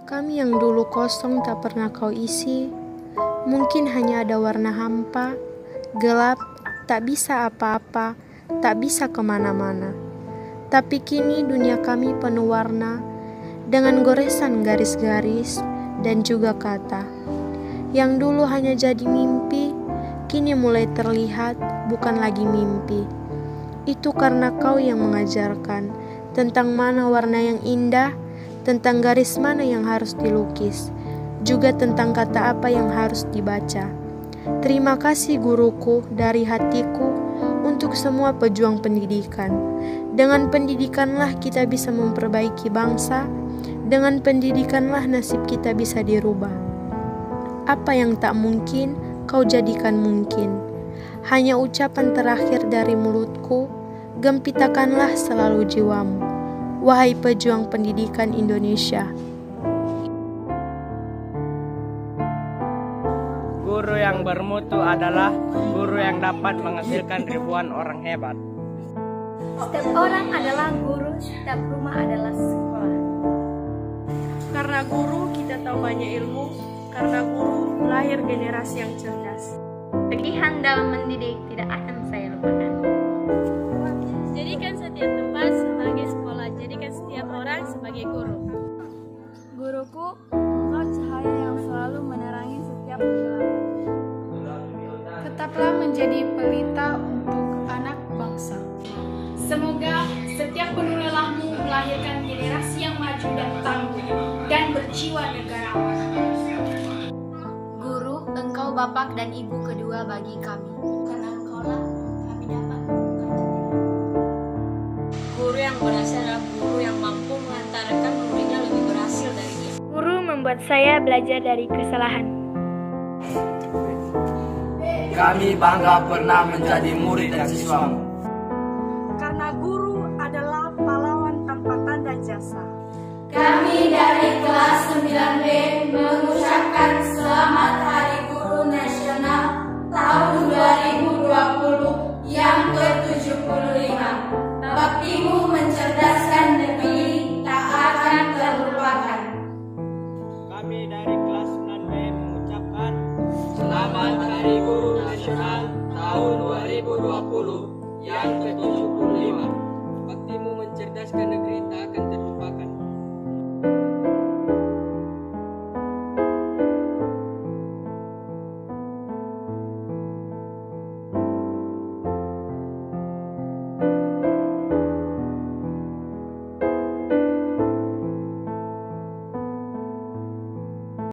kami yang dulu kosong tak pernah kau isi, mungkin hanya ada warna hampa, gelap, tak bisa apa-apa, tak bisa kemana-mana. Tapi kini dunia kami penuh warna, dengan goresan garis-garis dan juga kata. Yang dulu hanya jadi mimpi, kini mulai terlihat bukan lagi mimpi. Itu karena kau yang mengajarkan tentang mana warna yang indah, tentang garis mana yang harus dilukis, juga tentang kata apa yang harus dibaca. Terima kasih guruku dari hatiku untuk semua pejuang pendidikan. Dengan pendidikanlah kita bisa memperbaiki bangsa, dengan pendidikanlah nasib kita bisa dirubah. Apa yang tak mungkin, kau jadikan mungkin. Hanya ucapan terakhir dari mulutku, gempitakanlah selalu jiwamu. Wahai pejuang pendidikan Indonesia. Guru yang bermutu adalah guru yang dapat menghasilkan ribuan orang hebat. Setiap orang adalah guru, setiap rumah adalah sekolah. Karena guru kita tahu banyak ilmu, karena guru lahir generasi yang cerdas. Kegigihan dalam mendidik tidak akan saya lupakan. Jadikan setiap tempat sebagai sekolah, jadikan setiap orang sebagai guru. Guruku, engkau cahaya yang selalu menerangi setiap kegelapan. Tetaplah menjadi pelita untuk anak bangsa. Semoga setiap penuh lelahmu melahirkan generasi yang maju dan tangguh dan berjiwa negarawan. Guru, engkau bapak dan ibu kedua bagi kami. Karena engkaulah kami dapat membuka jendela. Guru yang berhasil adalah guru yang mampu mengantarkan muridnya lebih berhasil dari dia. Guru membuat saya belajar dari kesalahan. Kami bangga pernah menjadi murid dan siswamu.